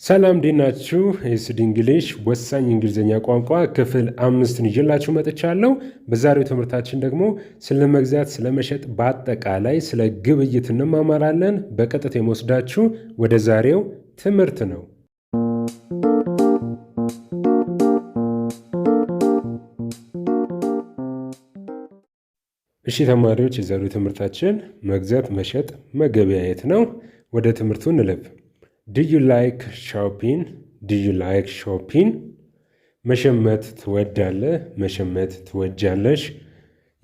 ሰላም እንዴት ናችሁ? ኤስዲ እንግሊሽ ወሳኝ እንግሊዝኛ ቋንቋ ክፍል 5ን ይዤላችሁ መጥቻለሁ። በዛሬው ትምህርታችን ደግሞ ስለ መግዛት፣ ስለ መሸጥ፣ በአጠቃላይ ስለ ግብይት እንማማራለን። በቀጥታ የምወስዳችሁ ወደ ዛሬው ትምህርት ነው። እሺ ተማሪዎች፣ የዛሬው ትምህርታችን መግዛት፣ መሸጥ፣ መገበያየት ነው። ወደ ትምህርቱ እንለፍ። Do you like shopping? Do you like shopping? መሸመት ትወዳለህ? መሸመት ትወጃለሽ?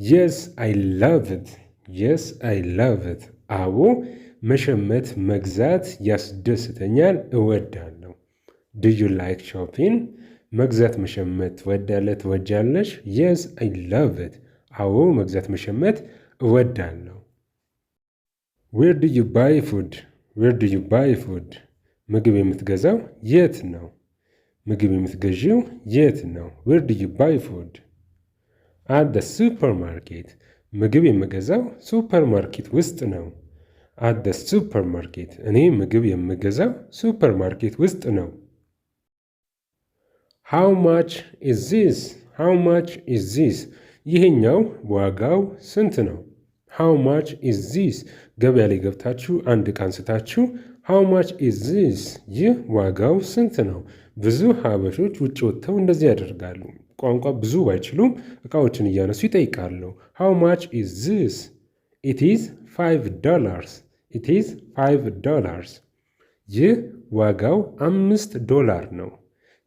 Yes, I love it. Yes, I love it. አዎ መሸመት መግዛት ያስደስተኛል፣ እወዳለሁ። Do you like shopping? መግዛት መሸመት ትወዳለህ? ትወጃለሽ? Yes, I love it. አዎ መግዛት መሸመት እወዳለሁ። Where do you buy food? Where do you buy food? ምግብ የምትገዛው የት ነው? ምግብ የምትገዢው የት ነው? Where do you buy food? At the supermarket. ምግብ የምገዛው ሱፐርማርኬት ውስጥ ነው። At the supermarket. እኔ ምግብ የምገዛው ሱፐርማርኬት ውስጥ ነው። How much is this? How much is this? ይሄኛው ዋጋው ስንት ነው? How much is this? ገበያ ላይ ገብታችሁ አንድ ዕቃ አንስታችሁ How much is this? ይህ ዋጋው ስንት ነው? ብዙ ሀበሾች ውጭ ወጥተው እንደዚህ ያደርጋሉ። ቋንቋ ብዙ ባይችሉም እቃዎችን እያነሱ ይጠይቃሉ። How much is this? It is $5. It is $5. ይህ ዋጋው $5 ነው።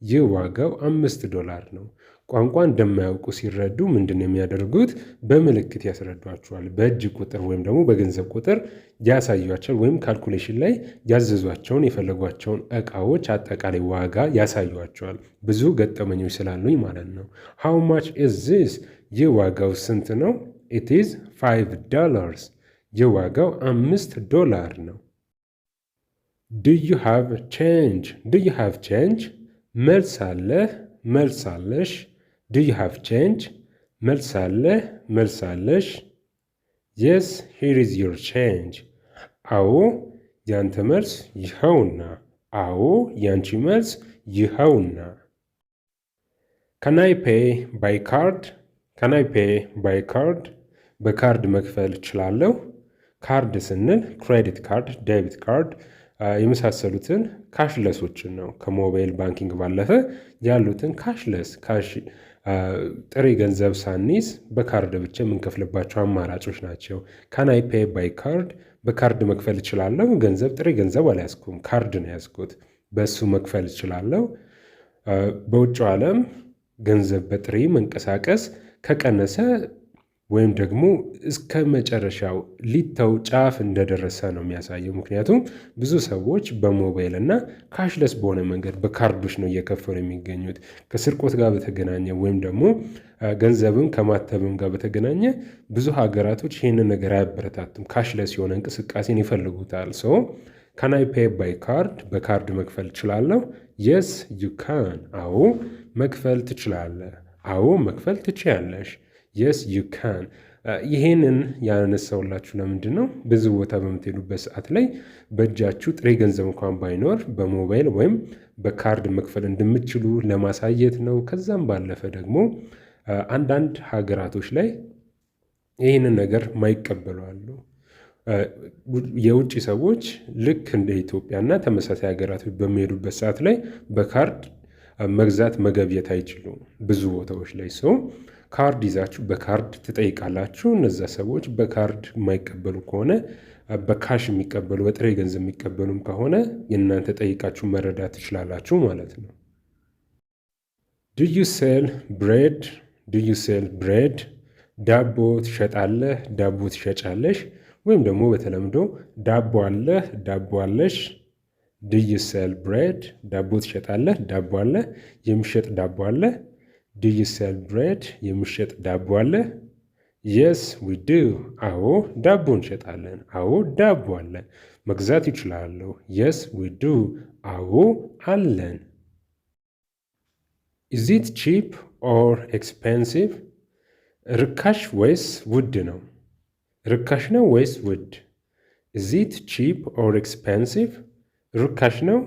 ይህ ዋጋው $5 ነው። ቋንቋ እንደማያውቁ ሲረዱ ምንድን ነው የሚያደርጉት? በምልክት ያስረዷቸዋል። በእጅ ቁጥር ወይም ደግሞ በገንዘብ ቁጥር ያሳዩቸዋል። ወይም ካልኩሌሽን ላይ ያዘዟቸውን የፈለጓቸውን እቃዎች አጠቃላይ ዋጋ ያሳዩቸዋል። ብዙ ገጠመኞች ስላሉኝ ማለት ነው። How much is this? ይህ ዋጋው ስንት ነው? It is $5. ይህ ዋጋው $5 ነው። Do you have change? Do you have change? መልስ አለህ? መልስ አለሽ? Do you have change? መልስ አለህ? መልስ አለሽ? Yes, here is your change. አዎ ያንተ መልስ ይኸውና። አዎ ያንቺ መልስ ይኸውና። Can I pay by card? Can I pay by card? በካርድ መክፈል እችላለሁ? ካርድ ስንል ክሬዲት ካርድ፣ ዴቢት ካርድ የመሳሰሉትን ካሽለሶችን ነው። ከሞባይል ባንኪንግ ባለፈ ያሉትን ካሽለስ ጥሬ ገንዘብ ሳንይዝ በካርድ ብቻ የምንከፍልባቸው አማራጮች ናቸው። ካን አይ ፔይ ባይ ካርድ? በካርድ መክፈል እችላለሁ። ገንዘብ ጥሬ ገንዘብ አልያዝኩም፣ ካርድ ነው ያዝኩት። በሱ መክፈል እችላለሁ። በውጭው ዓለም ገንዘብ በጥሬ መንቀሳቀስ ከቀነሰ ወይም ደግሞ እስከ መጨረሻው ሊተው ጫፍ እንደደረሰ ነው የሚያሳየው። ምክንያቱም ብዙ ሰዎች በሞባይል እና ካሽለስ በሆነ መንገድ በካርዶች ነው እየከፈሉ የሚገኙት። ከስርቆት ጋር በተገናኘ ወይም ደግሞ ገንዘብም ከማተብም ጋር በተገናኘ ብዙ ሀገራቶች ይህንን ነገር አያበረታቱም። ካሽለስ የሆነ እንቅስቃሴን ይፈልጉታል። ካን አይ ፔይ ባይ ካርድ? በካርድ መክፈል እችላለሁ። የስ ዩ ካን። አዎ መክፈል ትችላለህ። አዎ መክፈል ትችያለሽ። የስ ዩ ካን። ይሄንን ያነሳውላችሁ ለምንድን ነው? ብዙ ቦታ በምትሄዱበት ሰዓት ላይ በእጃችሁ ጥሬ ገንዘብ እንኳን ባይኖር በሞባይል ወይም በካርድ መክፈል እንደምትችሉ ለማሳየት ነው። ከዛም ባለፈ ደግሞ አንዳንድ ሀገራቶች ላይ ይህንን ነገር ማይቀበሉ አሉ። የውጭ ሰዎች ልክ እንደ ኢትዮጵያና ተመሳሳይ ሀገራቶች በሚሄዱበት ሰዓት ላይ በካርድ መግዛት መገብየት አይችሉም። ብዙ ቦታዎች ላይ ካርድ ይዛችሁ በካርድ ትጠይቃላችሁ። እነዛ ሰዎች በካርድ የማይቀበሉ ከሆነ በካሽ የሚቀበሉ በጥሬ ገንዘብ የሚቀበሉም ከሆነ የእናንተ ጠይቃችሁ መረዳት ትችላላችሁ ማለት ነው። Do you sell bread? Do you sell bread? ዳቦ ትሸጣለህ? ዳቦ ትሸጫለሽ? ወይም ደግሞ በተለምዶ ዳቦ አለህ? ዳቦ አለሽ? Do you sell bread? ዳቦ ትሸጣለህ? ዳቦ አለ? የሚሸጥ ዳቦ አለ? Do you sell bread? የሚሸጥ ዳቦ አለ? Yes, we do. አዎ ዳቦ እንሸጣለን። አዎ ዳቦ አለ። መግዛት ይችላለሁ። Yes, we do. አዎ አለን። Is it cheap or expensive? ርካሽ ወይስ ውድ ነው? ርካሽ ነው ወይስ ውድ? Is it cheap or expensive? ርካሽ ነው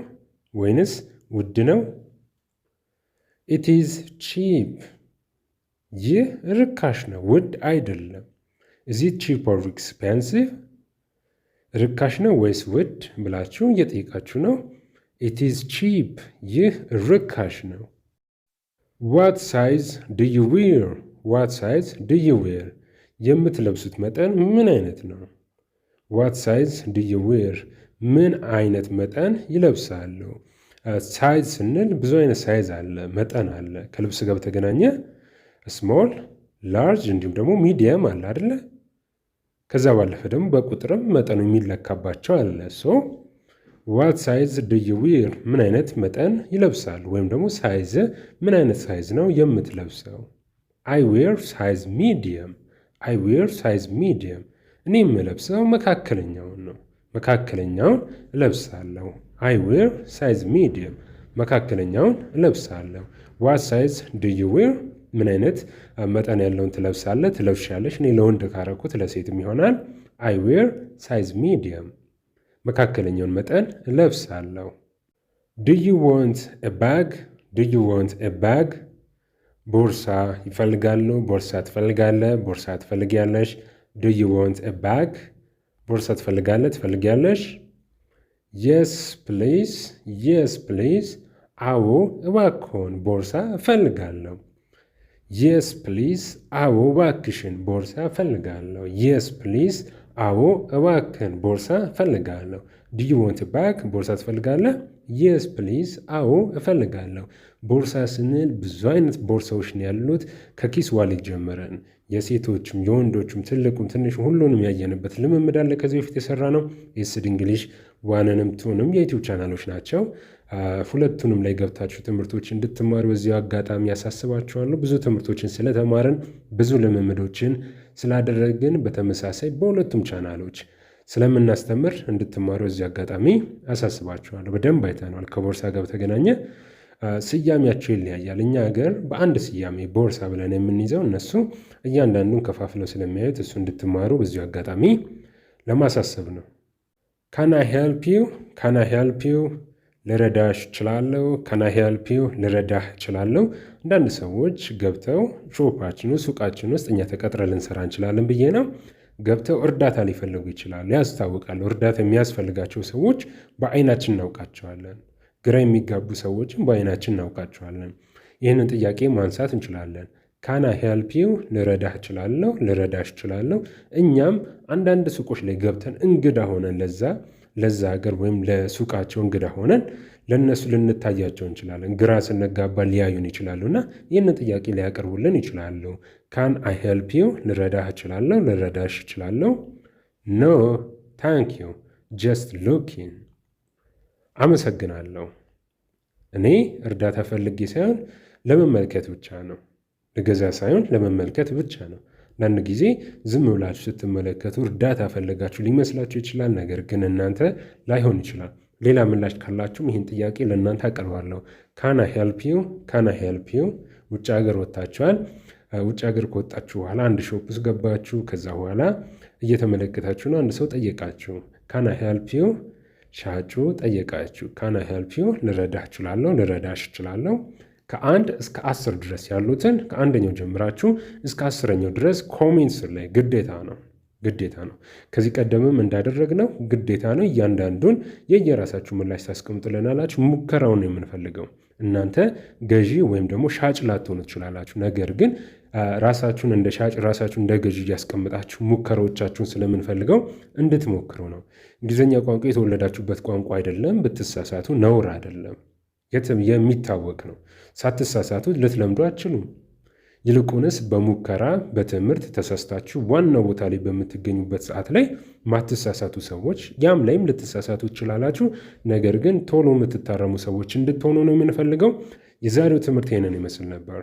ወይንስ ውድ ነው? It is cheap. ይህ ርካሽ ነው፣ ውድ አይደለም። Is it cheap or expensive? ርካሽ ነው ወይስ ውድ ብላችሁ እየጠየቃችሁ ነው። It is cheap. ይህ ርካሽ ነው። What size do you wear? What size do you wear? የምትለብሱት መጠን ምን አይነት ነው? What size do you wear? ምን አይነት መጠን ይለብሳሉ? ሳይዝ ስንል ብዙ አይነት ሳይዝ አለ፣ መጠን አለ። ከልብስ ጋር በተገናኘ ስሞል፣ ላርጅ እንዲሁም ደግሞ ሚዲየም አለ አይደለ? ከዛ ባለፈ ደግሞ በቁጥርም መጠኑ የሚለካባቸው አለ። ሶ ዋት ሳይዝ ዱ ዩ ዌር? ምን አይነት መጠን ይለብሳሉ? ወይም ደግሞ ሳይዝ ምን አይነት ሳይዝ ነው የምትለብሰው? አይ ዌር ሳይዝ ሚዲየም። አይ ዌር ሳይዝ ሚዲየም። እኔ የምለብሰው መካከለኛውን ነው። መካከለኛውን እለብሳለሁ። አይ ዌር ሳይዝ ሚዲየም። መካከለኛውን እለብሳለሁ። ዋት ሳይዝ ዱ ዩ ዌር? ምን አይነት መጠን ያለውን ትለብሳለህ፣ ትለብሻለሽ? እኔ ለወንድ ካረኩት ለሴትም ይሆናል። አይ ዌር ሳይዝ ሚዲየም። መካከለኛውን መጠን እለብሳለሁ። ዱ ዩ ዋንት ኤ ባግ? ዱ ዩ ዋንት ኤ ባግ? ቦርሳ ይፈልጋሉ? ቦርሳ ትፈልጋለህ? ቦርሳ ትፈልጊያለሽ? ዱ ዩ ዋንት ኤ ባግ? ቦርሳ ትፈልጋለህ? ትፈልጊያለሽ? የስ ፕሊዝ። የስ ፕሊዝ። አዎ እባክዎን ቦርሳ እፈልጋለሁ። የስ ፕሊዝ። አዎ እባክሽን ቦርሳ እፈልጋለሁ። የስ ፕሊዝ። አዎ እባክህን ቦርሳ እፈልጋለሁ። ዱ ዩ ዋንት ባግ? ቦርሳ ትፈልጋለህ? የስ ፕሊዝ። አዎ እፈልጋለሁ። ቦርሳ ስንል ብዙ አይነት ቦርሳዎች ነው ያሉት። ከኪስ ዋሌት ጀምረን የሴቶችም የወንዶችም ትልቁም ትንሹ ሁሉንም ያየንበት ልምምድ አለ። ከዚህ በፊት የሰራ ነው። ኤስድ እንግሊሽ ዋንንም ቱንም የዩቲዩብ ቻናሎች ናቸው። ሁለቱንም ላይ ገብታችሁ ትምህርቶች እንድትማሩ በዚሁ አጋጣሚ ያሳስባችኋለሁ። ብዙ ትምህርቶችን ስለተማርን ብዙ ልምምዶችን ስላደረግን በተመሳሳይ በሁለቱም ቻናሎች ስለምናስተምር እንድትማሩ በዚሁ አጋጣሚ አሳስባችኋለሁ። በደንብ አይተነዋል። ከቦርሳ ጋር በተገናኘ ስያሜያቸው ይለያያል። እኛ ሀገር በአንድ ስያሜ ቦርሳ ብለን የምንይዘው፣ እነሱ እያንዳንዱን ከፋፍለው ስለሚያዩት እሱ እንድትማሩ በዚሁ አጋጣሚ ለማሳሰብ ነው። ካን አይ ሄልፕ ዩ? ካን አይ ሄልፕ ዩ? ልረዳሽ እችላለሁ። ካን አይ ሄልፕ ዩ? ልረዳህ እችላለሁ። አንዳንድ ሰዎች ገብተው ሾፓችን ውስጥ ሱቃችን ውስጥ እኛ ተቀጥረ ልንሰራ እንችላለን ብዬ ነው። ገብተው እርዳታ ሊፈልጉ ይችላሉ፣ ያስታውቃሉ። እርዳታ የሚያስፈልጋቸው ሰዎች በአይናችን እናውቃቸዋለን። ግራ የሚጋቡ ሰዎችን በአይናችን እናውቃቸዋለን። ይህንን ጥያቄ ማንሳት እንችላለን። ካን አይ ሄልፕ ዩ? ልረዳህ እችላለሁ፣ ልረዳሽ እችላለሁ። እኛም አንዳንድ ሱቆች ላይ ገብተን እንግዳ ሆነን ለዛ ሀገር ወይም ለሱቃቸው እንግዳ ሆነን ለእነሱ ልንታያቸው እንችላለን። ግራ ስንጋባ ሊያዩን ይችላሉ እና ይህንን ጥያቄ ሊያቀርቡልን ይችላሉ። ካን አይ ሄልፕ ዩ? ልረዳህ እችላለሁ፣ ልረዳሽ እችላለሁ። ኖ ታንክ ዩ ጀስት ሉኪንግ። አመሰግናለሁ፣ እኔ እርዳታ ፈልጌ ሳይሆን ለመመልከት ብቻ ነው። ልገዛ ሳይሆን ለመመልከት ብቻ ነው። አንዳንድ ጊዜ ዝም ብላችሁ ስትመለከቱ እርዳታ ፈለጋችሁ ሊመስላችሁ ይችላል። ነገር ግን እናንተ ላይሆን ይችላል። ሌላ ምላሽ ካላችሁም ይህን ጥያቄ ለእናንተ አቀርባለሁ። ካን አይ ሄልፕ ዩ? ካን አይ ሄልፕ ዩ? ውጭ ሀገር ወጥታችኋል። ውጭ ሀገር ከወጣችሁ በኋላ አንድ ሾፕ ውስጥ ገባችሁ። ከዛ በኋላ እየተመለከታችሁ ነው። አንድ ሰው ጠየቃችሁ፣ ካን አይ ሄልፕ ዩ? ሻጩ ጠየቃችሁ፣ ካን አይ ሄልፕ ዩ? ልረዳህ እችላለሁ፣ ልረዳሽ እችላለሁ። ከ1 እስከ 10 ድረስ ያሉትን ከአንደኛው ጀምራችሁ እስከ 10ኛው ድረስ ኮሜንት ስር ላይ ግዴታ ነው። ከዚህ ቀደምም እንዳደረግነው ግዴታ ነው። እያንዳንዱን የየራሳችሁ ምላሽ ታስቀምጡልናላችሁ። ሙከራውን ነው የምንፈልገው። እናንተ ገዢ ወይም ደግሞ ሻጭ ላትሆኑ ትችላላችሁ። ነገር ግን ራሳችሁን እንደ ሻጭ፣ ራሳችሁን እንደ ገዢ እያስቀምጣችሁ ሙከራዎቻችሁን ስለምንፈልገው እንድትሞክሩ ነው። እንግሊዝኛ ቋንቋ የተወለዳችሁበት ቋንቋ አይደለም። ብትሳሳቱ ነውር አይደለም፣ የሚታወቅ ነው። ሳትሳሳቱ ልትለምዱ አትችሉም። ይልቁንስ በሙከራ በትምህርት ተሳስታችሁ ዋናው ቦታ ላይ በምትገኙበት ሰዓት ላይ ማትሳሳቱ ሰዎች፣ ያም ላይም ልትሳሳቱ ትችላላችሁ። ነገር ግን ቶሎ የምትታረሙ ሰዎች እንድትሆኑ ነው የምንፈልገው። የዛሬው ትምህርት ይህንን ይመስል ነበር።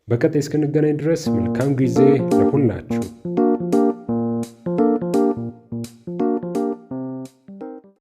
በቀጣይ እስክንገናኝ ድረስ መልካም ጊዜ ለሁላችሁ።